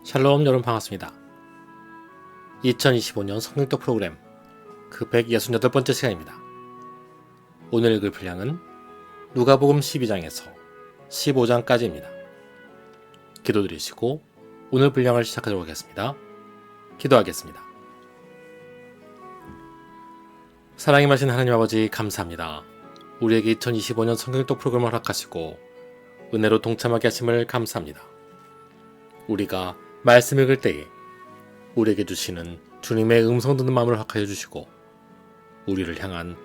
샬롬 여러분 반갑습니다. 2025년 성경독 프로그램 그 168번째 시간입니다. 오늘 읽을 분량은 누가복음 12장에서 15장까지입니다. 기도드리시고 오늘 분량을 시작하도록 하겠습니다. 기도하겠습니다. 사랑이 마신 하나님 아버지 감사합니다. 우리에게 2025년 성경독 프로그램을 허락하시고 은혜로 동참하게 하심을 감사합니다. 우리가 말씀 읽을 때에 우리에게 주시는 주님의 음성 듣는 마음을 허락하여 주시고 우리를 향한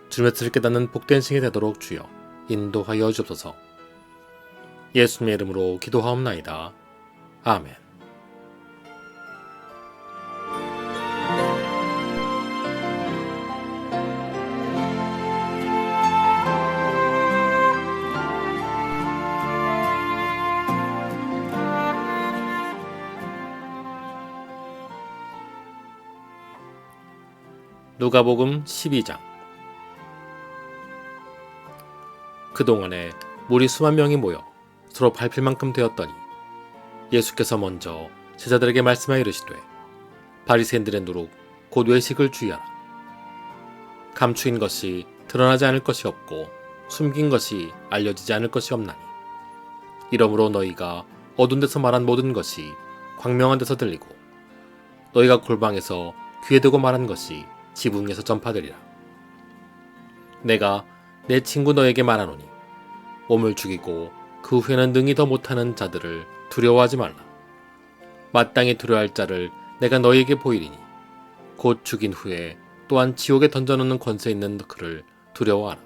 주님의 뜻을 깨닫는 복된 신이 되도록 주여 인도하여 주옵소서. 예수님의 이름으로 기도하옵나이다. 아멘. 누가복음 12장. 그동안에 무리 수만 명이 모여 서로 밟힐 만큼 되었더니 예수께서 먼저 제자들에게 말씀하여 이르시되 바리새인들의 누룩 곧 외식을 주의하라. 감추인 것이 드러나지 않을 것이 없고 숨긴 것이 알려지지 않을 것이 없나니 이러므로 너희가 어두운 데서 말한 모든 것이 광명한 데서 들리고 너희가 골방에서 귀에 대고 말한 것이 지붕에서 전파되리라. 내가 내 친구 너에게 말하노니 몸을 죽이고 그 후에는 능히 더 못하는 자들을 두려워하지 말라. 마땅히 두려워할 자를 내가 너희에게 보이리니 곧 죽인 후에 또한 지옥에 던져놓는 권세 있는 그를 두려워하라.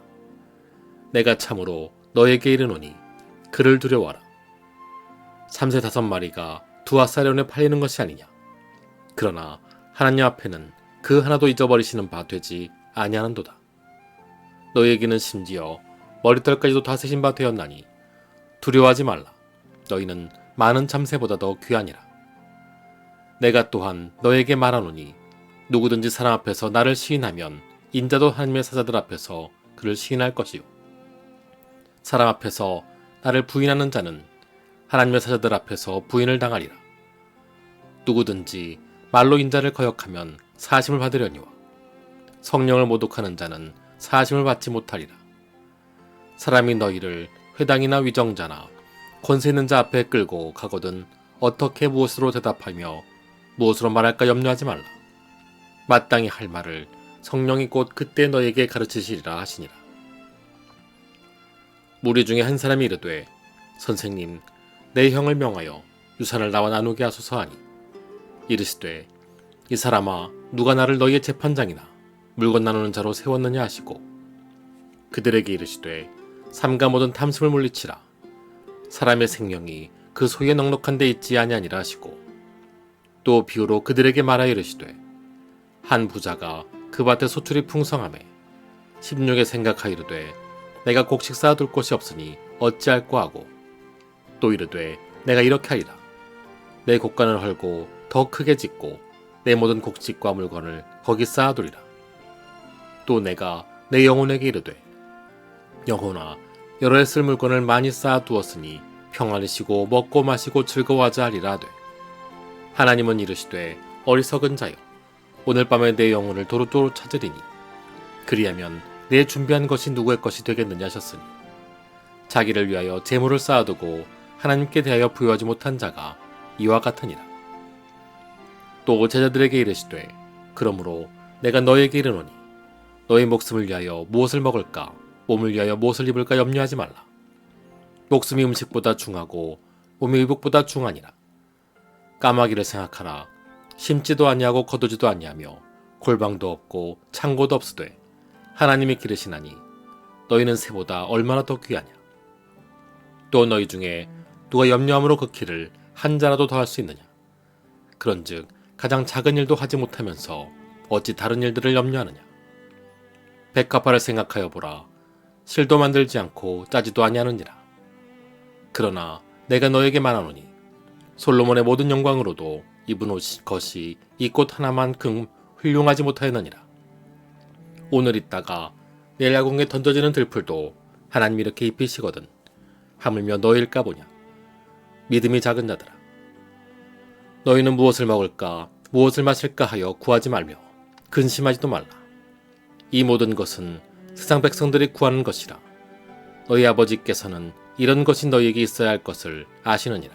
내가 참으로 너에게 이르노니 그를 두려워하라. 3세 5마리가 두아사련에 팔리는 것이 아니냐. 그러나 하나님 앞에는 그 하나도 잊어버리시는 바 되지 아니하는도다. 너희에게는 심지어 머리털까지도 다 세신 바 되었나니 두려워하지 말라. 너희는 많은 참새보다 더 귀하니라. 내가 또한 너에게 말하노니 누구든지 사람 앞에서 나를 시인하면 인자도 하나님의 사자들 앞에서 그를 시인할 것이요 사람 앞에서 나를 부인하는 자는 하나님의 사자들 앞에서 부인을 당하리라. 누구든지 말로 인자를 거역하면 사심을 받으려니와 성령을 모독하는 자는 사심을 받지 못하리라. 사람이 너희를 회당이나 위정자나 권세 있는 자 앞에 끌고 가거든 어떻게 무엇으로 대답하며 무엇으로 말할까 염려하지 말라. 마땅히 할 말을 성령이 곧 그때 너희에게 가르치시리라 하시니라. 무리 중에 한 사람이 이르되 선생님 내 형을 명하여 유산을 나와 나누게 하소서 하니 이르시되 이 사람아 누가 나를 너희의 재판장이나 물건 나누는 자로 세웠느냐 하시고 그들에게 이르시되 삼가 모든 탐심을 물리치라. 사람의 생명이 그 소유에 넉넉한 데 있지 아니하니라 하시고 또 비유로 그들에게 말하여 이르시되 한 부자가 그 밭에 소출이 풍성하매 심중에 생각하여 이르되 내가 곡식 쌓아둘 곳이 없으니 어찌할꼬 하고 또 이르되 내가 이렇게 하리라. 내 곡간을 헐고 더 크게 짓고 내 모든 곡식과 물건을 거기 쌓아두리라. 또 내가 내 영혼에게 이르되 영혼아 여러 해 쓸 물건을 많이 쌓아두었으니 평안히 쉬고 먹고 마시고 즐거워하자 하리라 하되 하나님은 이르시되 어리석은 자여 오늘 밤에 내 영혼을 도로도로 찾으리니 그리하면 내 준비한 것이 누구의 것이 되겠느냐 하셨으니 자기를 위하여 재물을 쌓아두고 하나님께 대하여 부여하지 못한 자가 이와 같으니라. 또 제자들에게 이르시되 그러므로 내가 너에게 이르노니 너희 목숨을 위하여 무엇을 먹을까 몸을 위하여 무엇을 입을까 염려하지 말라. 목숨이 음식보다 중하고 몸이 의복보다 중하니라. 까마귀를 생각하라. 심지도 아니하고 거두지도 아니하며 골방도 없고 창고도 없으되 하나님이 기르시나니 너희는 새보다 얼마나 더 귀하냐. 또 너희 중에 누가 염려함으로 그 키를 한 자라도 더 할 수 있느냐. 그런즉 가장 작은 일도 하지 못하면서 어찌 다른 일들을 염려하느냐. 백합화를 생각하여 보라. 실도 만들지 않고 짜지도 아니하느니라. 그러나 내가 너에게 말하노니 솔로몬의 모든 영광으로도 입은 것이 이 꽃 하나만큼 훌륭하지 못하였느니라. 오늘 있다가 내일 야공에 던져지는 들풀도 하나님이 이렇게 입히시거든 하물며 너일까 보냐. 믿음이 작은 자들아 너희는 무엇을 먹을까 무엇을 마실까 하여 구하지 말며 근심하지도 말라. 이 모든 것은 세상 백성들이 구하는 것이라. 너희 아버지께서는 이런 것이 너희에게 있어야 할 것을 아시느니라.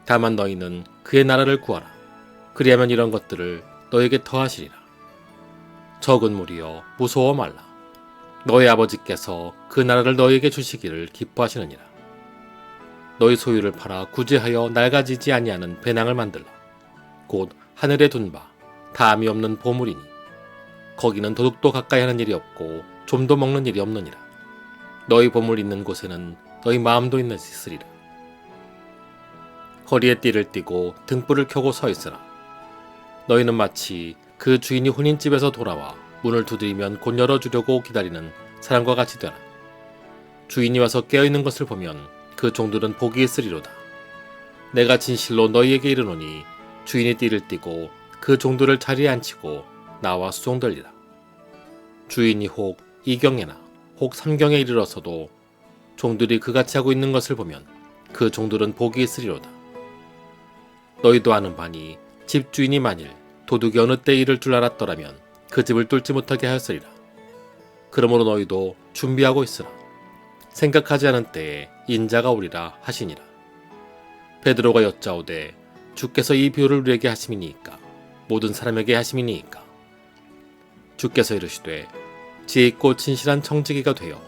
다만 너희는 그의 나라를 구하라. 그리하면 이런 것들을 너희에게 더하시리라. 적은 무리여 무서워 말라. 너희 아버지께서 그 나라를 너희에게 주시기를 기뻐하시느니라. 너희 소유를 팔아 구제하여 낡아지지 아니하는 배낭을 만들라. 곧 하늘에 둔 바 다함이 없는 보물이니 거기는 도둑도 가까이 하는 일이 없고 좀도 먹는 일이 없느니라. 너희 보물 있는 곳에는 너희 마음도 있으리라. 거리에 띠를 띠고 등불을 켜고 서 있으라. 너희는 마치 그 주인이 혼인집에서 돌아와 문을 두드리면 곧 열어주려고 기다리는 사람과 같이 되라. 주인이 와서 깨어있는 것을 보면 그 종들은 복이 있으리로다. 내가 진실로 너희에게 이르노니 주인이 띠를 띠고 그 종들을 자리에 앉히고 나와 수종들리라. 주인이 혹 이경에나 혹 삼경에 이르러서도 종들이 그같이 하고 있는 것을 보면 그 종들은 복이 있으리로다. 너희도 아는 바니 집주인이 만일 도둑이 어느 때 이를 줄 알았더라면 그 집을 뚫지 못하게 하였으리라. 그러므로 너희도 준비하고 있으라. 생각하지 않은 때에 인자가 오리라 하시니라. 베드로가 여짜오되 주께서 이 비유를 우리에게 하심이니이까 모든 사람에게 하심이니이까. 주께서 이르시되 지혜 있고 진실한 청지기가 되어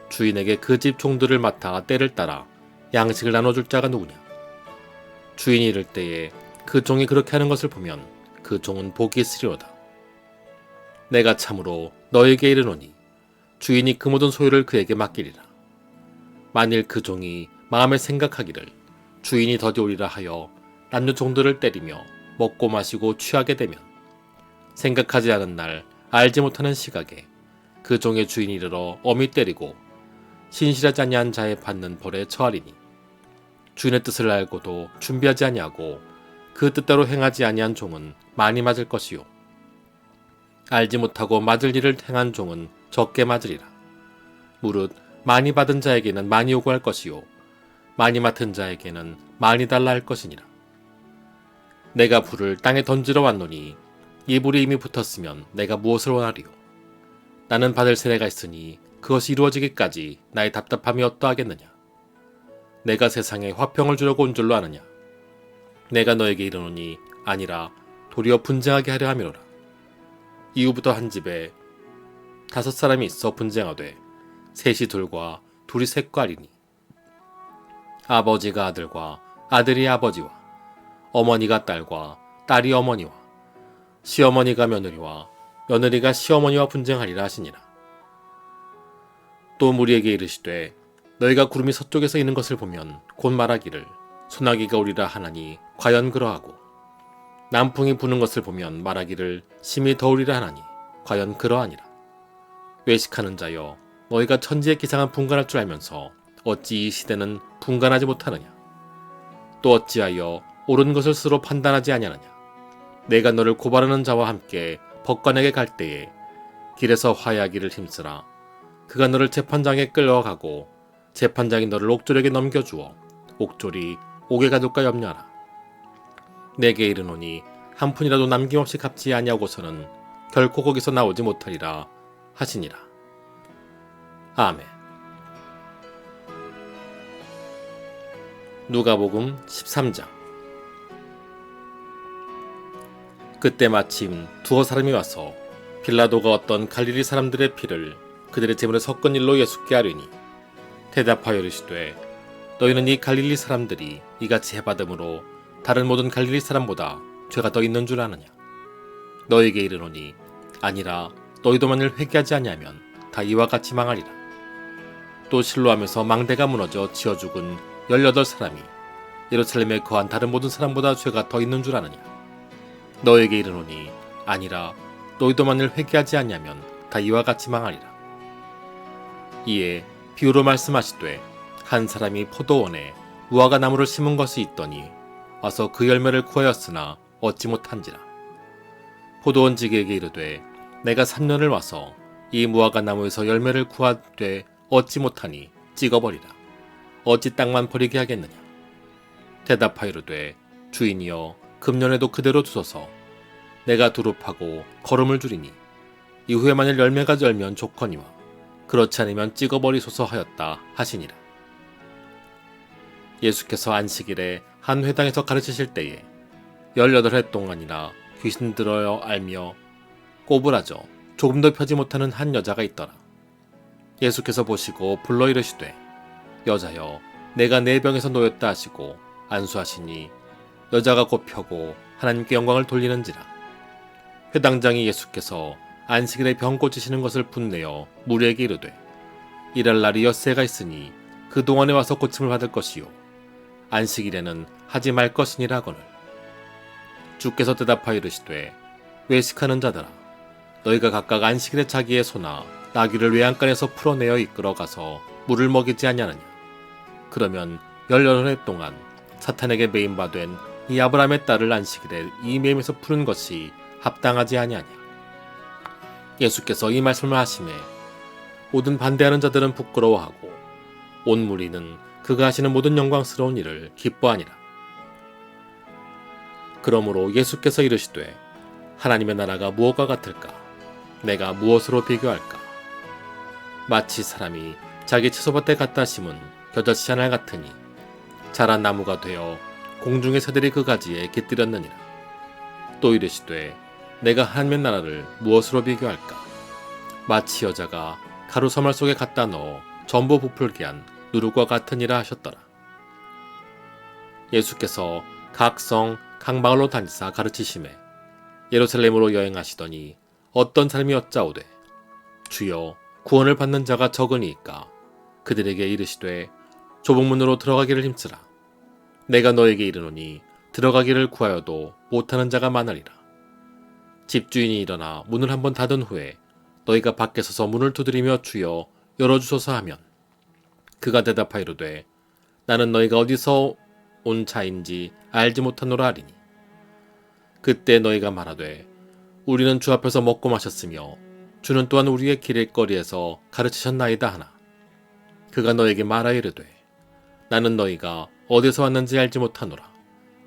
주인에게 그 집 종들을 맡아 때를 따라 양식을 나눠줄 자가 누구냐. 주인이 이를 때에 그 종이 그렇게 하는 것을 보면 그 종은 복이 있으리로다. 내가 참으로 너에게 이르노니 주인이 그 모든 소유를 그에게 맡기리라. 만일 그 종이 마음에 생각하기를 주인이 더디 오리라 하여 남녀 종들을 때리며 먹고 마시고 취하게 되면 생각하지 않은 날 알지 못하는 시각에 그 종의 주인이 이르러 엄히 때리고 신실하지 아니한 자의 받는 벌에 처하리니 주인의 뜻을 알고도 준비하지 아니하고 그 뜻대로 행하지 아니한 종은 많이 맞을 것이요 알지 못하고 맞을 일을 행한 종은 적게 맞으리라. 무릇 많이 받은 자에게는 많이 요구할 것이요 많이 맡은 자에게는 많이 달라 할 것이니라. 내가 불을 땅에 던지러 왔노니 이 불이 이미 붙었으면 내가 무엇을 원하리요. 나는 받을 세례가 있으니 그것이 이루어지기까지 나의 답답함이 어떠하겠느냐. 내가 세상에 화평을 주려고 온 줄로 아느냐. 내가 너에게 이르노니 아니라 도리어 분쟁하게 하려 함이로라. 이후부터 한 집에 5사람이 있어 분쟁하되 셋이 둘과 둘이 셋과 하리니 아버지가 아들과 아들이 아버지와 어머니가 딸과 딸이 어머니와 시어머니가 며느리와 며느리가 시어머니와 분쟁하리라 하시니라. 또 무리에게 이르시되 너희가 구름이 서쪽에서 있는 것을 보면 곧 말하기를 소나기가 오리라 하나니 과연 그러하고 남풍이 부는 것을 보면 말하기를 심히 더우리라 하나니 과연 그러하니라. 외식하는 자여 너희가 천지의 기상은 분간할 줄 알면서 어찌 이 시대는 분간하지 못하느냐. 또 어찌하여 옳은 것을 스스로 판단하지 아니하느냐. 내가 너를 고발하는 자와 함께 법관에게 갈 때에 길에서 화해하기를 힘쓰라. 그가 너를 재판장에 끌어가고 재판장이 너를 옥졸에게 넘겨주어 옥졸이 옥에 가둘까 염려하라. 내게 이르노니 한 푼이라도 남김없이 갚지 아니하고서는 결코 거기서 나오지 못하리라 하시니라. 아멘. 누가복음 13장. 그때 마침 두어 사람이 와서 빌라도가 어떤 갈릴리 사람들의 피를 그들의 제물에 섞은 일로 예수께 아뢰니 대답하여 이르시되 너희는 이 갈릴리 사람들이 이같이 해받음으로 다른 모든 갈릴리 사람보다 죄가 더 있는 줄 아느냐. 너희에게 이르노니 아니라 너희도 만일 회개하지 아니하면 다 이와 같이 망하리라. 또 실로암에서 망대가 무너져 지어 죽은 18사람이 예루살렘에 거한 다른 모든 사람보다 죄가 더 있는 줄 아느냐. 너에게 이르노니 아니라 너희도 만일 회개하지 아니하면 다 이와 같이 망하리라. 이에 비유로 말씀하시되 한 사람이 포도원에 무화과 나무를 심은 것이 있더니 와서 그 열매를 구하였으나 얻지 못한지라. 포도원지기에게 이르되 내가 3년을 와서 이 무화과 나무에서 열매를 구하되 얻지 못하니 찍어버리라. 어찌 땅만 버리게 하겠느냐. 대답하여 이르되 주인이여 금년에도 그대로 두소서. 내가 두릅하고 걸음을 줄이니 이후에 만일 열매가 열면 좋거니와 그렇지 않으면 찍어버리소서 하였다 하시니라. 예수께서 안식일에 한 회당에서 가르치실 때에 18해 동안이나 귀신 들어여 알며 꼬부라져 조금도 펴지 못하는 한 여자가 있더라. 예수께서 보시고 불러 이르시되 여자여 내가 네 병에서 놓였다 하시고 안수하시니 여자가 곧 펴고 하나님께 영광을 돌리는지라. 회당장이 예수께서 안식일에 병 고치시는 것을 분내어 무리에게 이르되 일할 날이 엿새가 있으니 그 동안에 와서 고침을 받을 것이요 안식일에는 하지 말 것이니라 하거늘. 주께서 대답하여 이르시되 외식하는 자들아 너희가 각각 안식일에 자기의 소나 나귀를 외양간에서 풀어내어 이끌어 가서 물을 먹이지 아니하느냐. 그러면 18해 동안 사탄에게 매임받은 이 아브라함의 딸을 안식일에 이 매임에서 푸는 것이 합당하지 아니하냐. 예수께서 이 말씀을 하시매 모든 반대하는 자들은 부끄러워하고 온 무리는 그가 하시는 모든 영광스러운 일을 기뻐하니라. 그러므로 예수께서 이르시되 하나님의 나라가 무엇과 같을까? 내가 무엇으로 비교할까? 마치 사람이 자기 채소밭에 갖다 심은 겨자씨 하나 같으니 자란 나무가 되어 공중의 새들이 그 가지에 깃들였느니라. 또 이르시되 내가 하나님의 나라를 무엇으로 비교할까? 마치 여자가 가루 서말 속에 갖다 넣어 전부 부풀게 한 누룩과 같으니라 하셨더라. 예수께서 각 성 각 마을로 다니사 가르치시매 예루살렘으로 여행하시더니 어떤 사람이 여짜오되 주여 구원을 받는 자가 적으니이까. 그들에게 이르시되 좁은 문으로 들어가기를 힘쓰라. 내가 너에게 이르노니 들어가기를 구하여도 못하는 자가 많으리라. 집주인이 일어나 문을 한번 닫은 후에 너희가 밖에 서서 문을 두드리며 주여 열어주소서 하면 그가 대답하여 이르되 나는 너희가 어디서 온 자인지 알지 못하노라 하리니 그때 너희가 말하되 우리는 주 앞에서 먹고 마셨으며 주는 또한 우리의 길거리에서 가르치셨나이다 하나. 그가 너에게 말하여 이르되 나는 너희가 어디서 왔는지 알지 못하노라.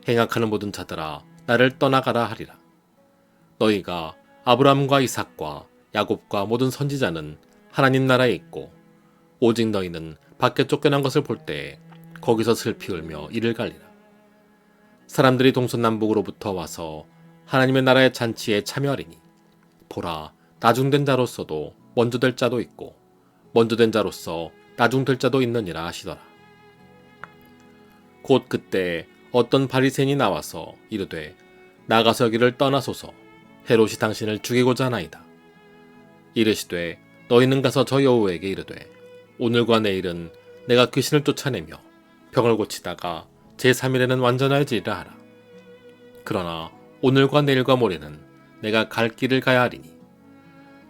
행악하는 모든 자들아 나를 떠나가라 하리라. 너희가 아브라함과 이삭과 야곱과 모든 선지자는 하나님 나라에 있고 오직 너희는 밖에 쫓겨난 것을 볼 때에 거기서 슬피 울며 이를 갈리라. 사람들이 동서남북으로부터 와서 하나님의 나라의 잔치에 참여하리니 보라 나중된 자로서도 먼저 될 자도 있고 먼저 된 자로서 나중될 자도 있느니라 하시더라. 곧 그때 어떤 바리새인이 나와서 이르되 나가서 여기를 떠나소서. 헤롯이 당신을 죽이고자 하나이다. 이르시되 너희는 가서 저 여우에게 이르되 오늘과 내일은 내가 귀신을 쫓아내며 병을 고치다가 제3일에는 완전하여지리라 하라. 그러나 오늘과 내일과 모레는 내가 갈 길을 가야 하리니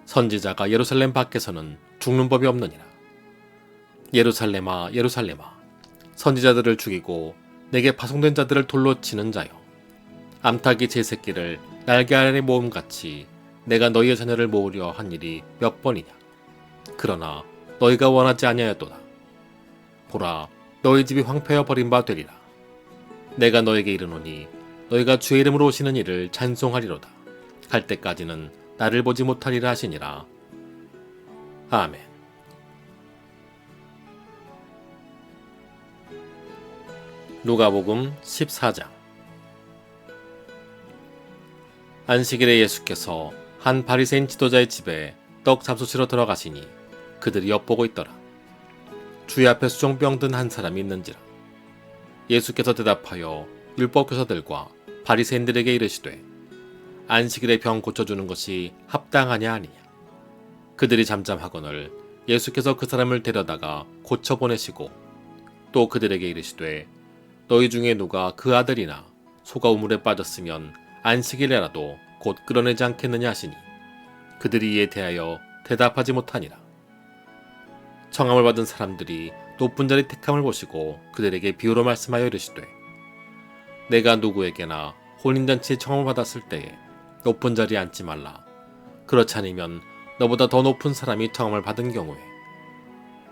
선지자가 예루살렘 밖에서는 죽는 법이 없느니라. 예루살렘아 예루살렘아 선지자들을 죽이고 내게 파송된 자들을 돌로 치는 자여 암탉이 제 새끼를 날개 아래 모음같이 내가 너희의 자녀를 모으려 한 일이 몇 번이냐. 그러나 너희가 원하지 아니하였도다. 보라 너희 집이 황폐하여 버린 바 되리라. 내가 너에게 이르노니 너희가 주의 이름으로 오시는 이를 찬송하리로다. 갈 때까지는 나를 보지 못하리라 하시니라. 아멘. 누가복음 14장. 안식일에 예수께서 한 바리새인 지도자의 집에 떡 잡수시러 들어가시니 그들이 엿보고 있더라. 주의 앞에 수종병 든 한 사람이 있는지라. 예수께서 대답하여 율법교사들과 바리새인들에게 이르시되 안식일에 병 고쳐주는 것이 합당하냐 아니냐. 그들이 잠잠하거늘 예수께서 그 사람을 데려다가 고쳐보내시고 또 그들에게 이르시되 너희 중에 누가 그 아들이나 소가 우물에 빠졌으면 안식일에라도 곧 끌어내지 않겠느냐 하시니 그들이 이에 대하여 대답하지 못하니라. 청함을 받은 사람들이 높은 자리 택함을 보시고 그들에게 비유로 말씀하여 이르시되 내가 누구에게나 혼인잔치에 청함을 받았을 때에 높은 자리에 앉지 말라. 그렇지 않으면 너보다 더 높은 사람이 청함을 받은 경우에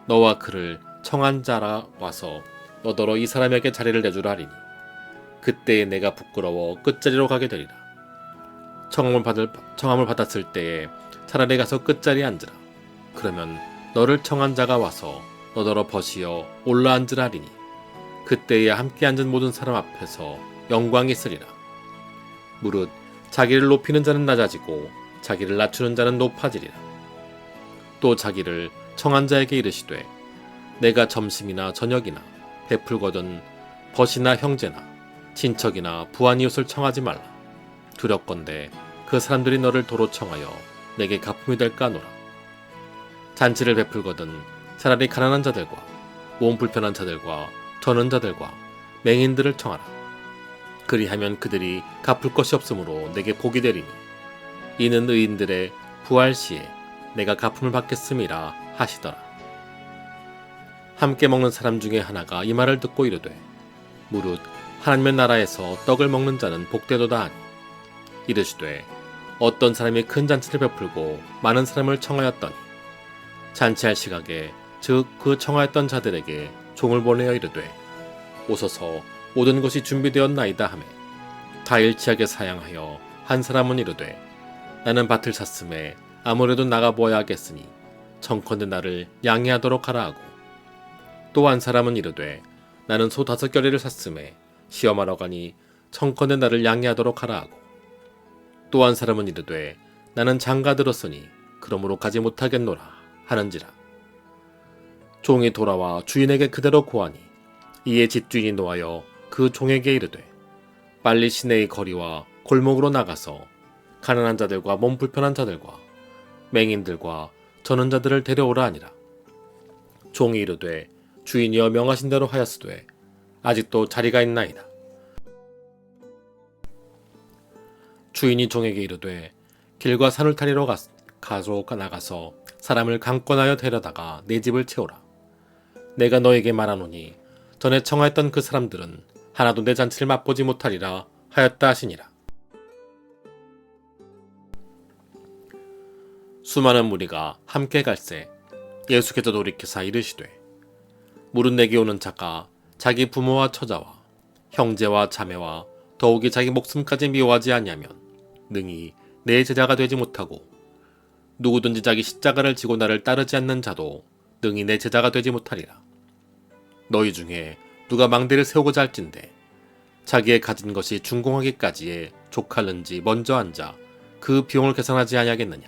너와 그를 청한 자라 와서 너더러 이 사람에게 자리를 내주라 하리니 그때에 내가 부끄러워 끝자리로 가게 되리라. 청함을 받았을 때에 차라리 가서 끝자리에 앉으라. 그러면 너를 청한 자가 와서 너더러 벗이어 올라앉으라 하리니 그때에 함께 앉은 모든 사람 앞에서 영광이 있으리라. 무릇 자기를 높이는 자는 낮아지고 자기를 낮추는 자는 높아지리라. 또 자기를 청한 자에게 이르시되 내가 점심이나 저녁이나 베풀거든 벗이나 형제나 친척이나 부한 이웃을 청하지 말라. 두렵건대 그 사람들이 너를 도로 청하여 내게 가품이 될까 하노라. 잔치를 베풀거든 차라리 가난한 자들과 몸 불편한 자들과 저는 자들과 맹인들을 청하라. 그리하면 그들이 갚을 것이 없으므로 내게 복이 되리니 이는 의인들의 부활 시에 내가 가품을 받겠음이라 하시더라. 함께 먹는 사람 중에 하나가 이 말을 듣고 이르되 무릇 하나님의 나라에서 떡을 먹는 자는 복되도다 하니 이르시되 어떤 사람이 큰 잔치를 베풀고 많은 사람을 청하였더니 잔치할 시각에 즉 그 청하였던 자들에게 종을 보내어 이르되 오소서 모든 것이 준비되었나이다 하매 다 일치하게 사양하여 한 사람은 이르되 나는 밭을 샀음에 아무래도 나가보아야 하겠으니 청컨대 나를 양해하도록 하라 하고 또 한 사람은 이르되 나는 소 5겨레를 샀음에 시험하러 가니 청컨대 나를 양해하도록 하라 하고 또 한 사람은 이르되 나는 장가 들었으니 그러므로 가지 못하겠노라 하는지라. 종이 돌아와 주인에게 그대로 고하니 이에 집주인이 노하여 그 종에게 이르되 빨리 시내의 거리와 골목으로 나가서 가난한 자들과 몸 불편한 자들과 맹인들과 저는 자들을 데려오라 하니라. 종이 이르되 주인이여 명하신 대로 하였으되 아직도 자리가 있나이다. 주인이 종에게 이르되 길과 산을 타리러 가서 나가서 사람을 강권하여 데려다가 내 집을 채우라. 내가 너에게 말하노니 전에 청하였던 그 사람들은 하나도 내 잔치를 맛보지 못하리라 하였다 하시니라. 수많은 무리가 함께 갈새 예수께서 돌이키사 이르시되 무릇 내게 오는 자가 자기 부모와 처자와 형제와 자매와 더욱이 자기 목숨까지 미워하지 아니하면 능히 내 제자가 되지 못하고 누구든지 자기 십자가를 지고 나를 따르지 않는 자도 능히 내 제자가 되지 못하리라. 너희 중에 누가 망대를 세우고자 할진대 자기의 가진 것이 준공하기까지에 족할는지 먼저 앉아 그 비용을 계산하지 아니하겠느냐.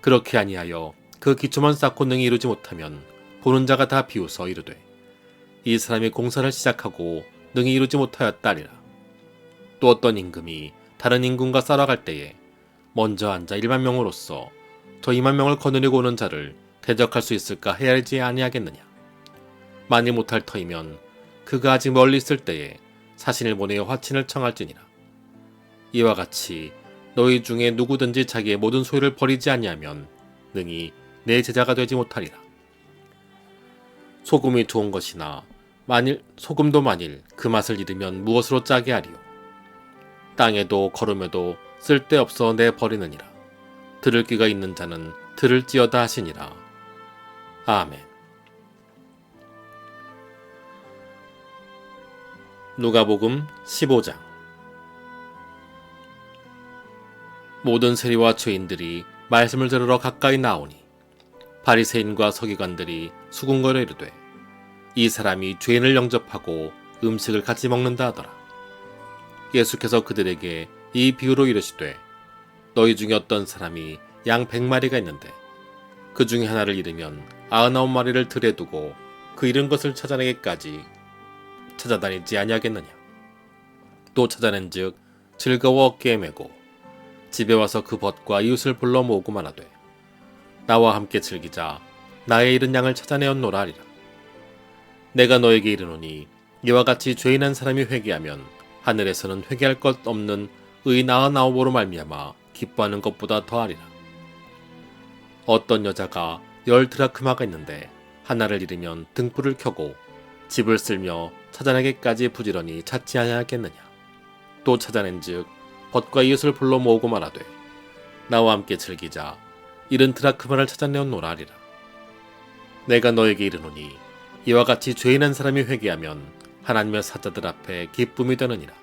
그렇게 아니하여 그 기초만 쌓고 능히 이루지 못하면 보는 자가 다 비웃어 이르되 이 사람이 공사를 시작하고 능히 이루지 못하였다 하리라. 또 어떤 임금이 다른 임금과 싸러갈 때에 먼저 앉아 1만 명으로서 저 2만 명을 거느리고 오는 자를 대적할 수 있을까 헤아리지 아니하겠느냐. 만일 못할 터이면 그가 아직 멀리 있을 때에 사신을 보내어 화친을 청할지니라. 이와 같이 너희 중에 누구든지 자기의 모든 소유를 버리지 아니하면 능히 내 제자가 되지 못하리라. 소금이 좋은 것이나 소금도 만일 그 맛을 잃으면 무엇으로 짜게 하리요. 땅에도 거름에도 쓸데없어 내버리느니라. 들을 귀가 있는 자는 들을지어다 하시니라. 아멘. 누가복음 15장. 모든 세리와 죄인들이 말씀을 들으러 가까이 나오니 바리새인과 서기관들이 수군거려 이르되 이 사람이 죄인을 영접하고 음식을 같이 먹는다 하더라. 예수께서 그들에게 이 비유로 이르시되 너희 중에 어떤 사람이 양 100마리가 있는데 그 중에 하나를 잃으면 99마리를 들에 두고 그 잃은 것을 찾아내기까지 찾아다니지 아니하겠느냐. 또 찾아낸즉 즐거워 어깨에 메고 집에 와서 그 벗과 이웃을 불러 모으고 말하되 나와 함께 즐기자 나의 잃은 양을 찾아내었노라 하리라. 내가 너에게 이르노니 이와 같이 죄인 한 사람이 회개하면 하늘에서는 회개할 것 없는 의인 99으로 말미암아 기뻐하는 것보다 더하리라. 어떤 여자가 10드라크마가 있는데 하나를 잃으면 등불을 켜고 집을 쓸며 찾아내기까지 부지런히 찾지 아니하겠느냐. 또 찾아낸즉 벗과 이웃을 불러 모으고 말하되 나와 함께 즐기자 잃은 드라크마를 찾아내었노라 하리라. 내가 너에게 이르노니 이와 같이 죄인 한 사람이 회개하면 하나님의 사자들 앞에 기쁨이 되느니라.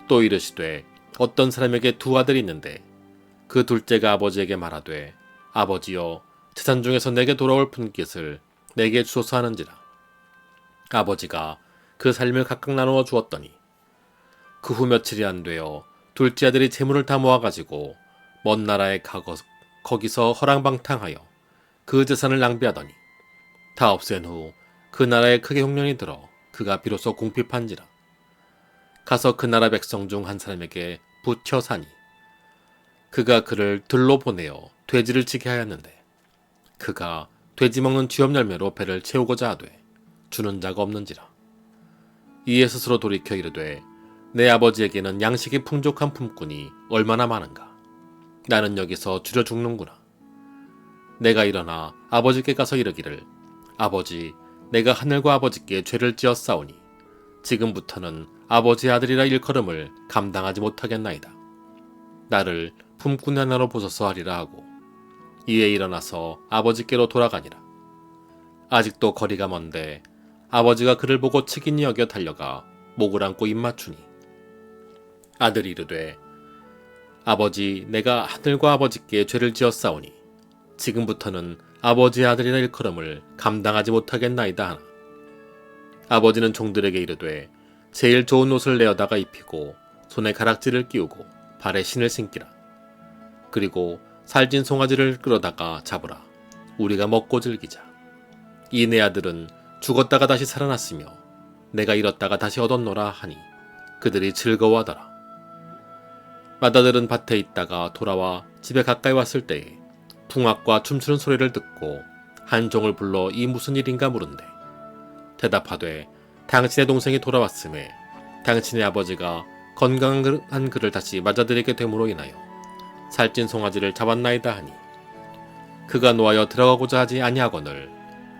또 이르시되 어떤 사람에게 두 아들이 있는데 그 둘째가 아버지에게 말하되 아버지여 재산 중에서 내게 돌아올 분깃을 내게 주소서 하는지라. 아버지가 그 살림을 각각 나누어 주었더니 그 후 며칠이 안 되어 둘째 아들이 재물을 다 모아가지고 먼 나라에 가고 거기서 허랑방탕하여 그 재산을 낭비하더니 다 없앤 후 그 나라에 크게 흉년이 들어 그가 비로소 궁핍한지라. 가서 그 나라 백성 중 한 사람에게 붙여 사니 그가 그를 들로 보내어 돼지를 치게 하였는데 그가 돼지 먹는 쥐업 열매로 배를 채우고자 하되 주는 자가 없는지라. 이에 스스로 돌이켜 이르되 내 아버지에게는 양식이 풍족한 품꾼이 얼마나 많은가. 나는 여기서 줄여 죽는구나. 내가 일어나 아버지께 가서 이르기를 아버지 내가 하늘과 아버지께 죄를 지었사오니 지금부터는 아버지의 아들이라 일컬음을 감당하지 못하겠나이다. 나를 품꾼 하나로 보소서 하리라 하고 이에 일어나서 아버지께로 돌아가니라. 아직도 거리가 먼데 아버지가 그를 보고 치긴히 여겨 달려가 목을 안고 입맞추니 아들이 이르되 아버지 내가 하늘과 아버지께 죄를 지었사오니 지금부터는 아버지의 아들이라 일컬음을 감당하지 못하겠나이다 하나. 아버지는 종들에게 이르되 제일 좋은 옷을 내어다가 입히고 손에 가락지를 끼우고 발에 신을 신기라. 그리고 살찐 송아지를 끌어다가 잡으라. 우리가 먹고 즐기자. 이 내 아들은 죽었다가 다시 살아났으며 내가 잃었다가 다시 얻었노라 하니 그들이 즐거워하더라. 맏아들은 밭에 있다가 돌아와 집에 가까이 왔을 때에 풍악과 춤추는 소리를 듣고 한 종을 불러 이 무슨 일인가 물은데 대답하되 당신의 동생이 돌아왔음에 당신의 아버지가 건강한 그를 다시 맏아들에게 됨으로 인하여 살찐 송아지를 잡았나이다 하니 그가 놓아여 들어가고자 하지 아니하거늘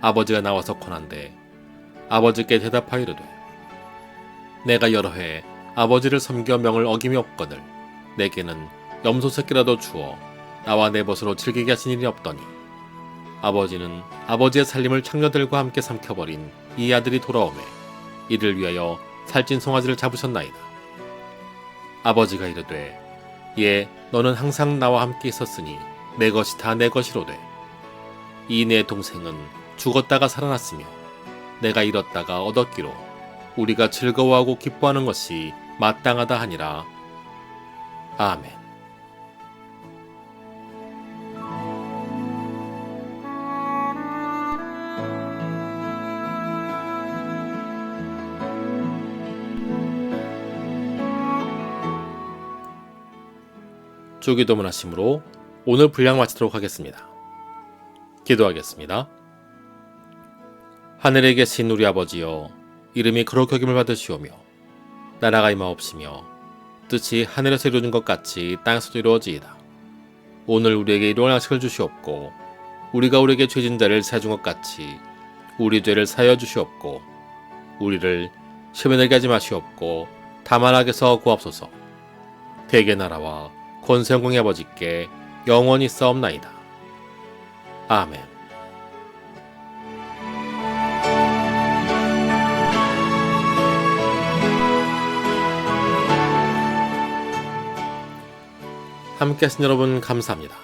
아버지가 나와서 권한대 아버지께 대답하여 이르되 내가 여러 해 아버지를 섬겨 명을 어김이 없거늘 내게는 염소 새끼라도 주어 나와 내 벗으로 즐기게 하신 일이 없더니 아버지는 아버지의 살림을 창녀들과 함께 삼켜버린 이 아들이 돌아오매 이를 위하여 살찐 송아지를 잡으셨나이다. 아버지가 이르되 예 너는 항상 나와 함께 있었으니 내 것이 다 내 것이로되 이 내 동생은 죽었다가 살아났으며 내가 잃었다가 얻었기로 우리가 즐거워하고 기뻐하는 것이 마땅하다 하니라. 아멘. 주기도문 하심으로 오늘 분량 마치도록 하겠습니다. 기도하겠습니다. 하늘에 계신 우리 아버지여 이름이 거룩히 여김을 받으시오며 나라가 임하옵시며 뜻이 하늘에서 이루어진 것 같이 땅에서도 이루어지이다. 오늘 우리에게 일용할 양식을 주시옵고 우리가 우리에게 죄진 자를 사해준 것 같이 우리 죄를 사하여 주시옵고 우리를 시험에 들게 하지 마시옵고 다만 악에서 구하옵소서. 대개 나라와 권세 영광의 아버지께 영원히 싸움나이다. 아멘. 함께 하신 여러분 감사합니다.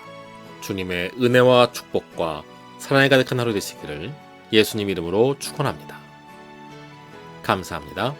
주님의 은혜와 축복과 사랑이 가득한 하루 되시기를 예수님 이름으로 축원합니다. 감사합니다.